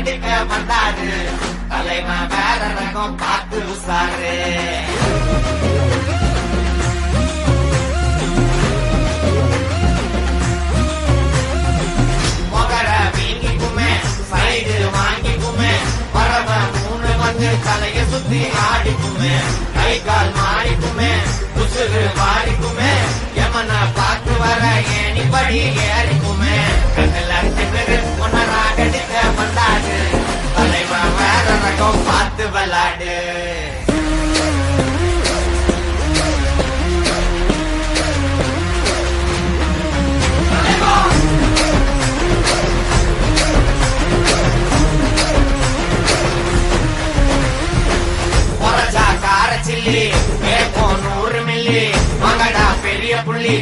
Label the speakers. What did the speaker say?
Speaker 1: ராகடிக்க வந்தாரு தலைவன் வேற ரகம் பார்த்து உசாரு. மொகர வீங்கிக்குமே சைடு வாங்கிக்குமே வரவன் மூணு வந்து தலைய சுத்தி ஆடிக்குமே கை கால் மாறிக்குமே உசுறு மாறிக்குமே எமன பார்த்து வர ஏனிப்படி ஏறிக்குமே கண்ணுல திமிரு ஒன்ன ராகடிக்க வந்தாரு தலைவன் வேற ரகம் பார்த்து விளாடு. சில்லி 100 மில்லி மகடா பெரிய புள்ளி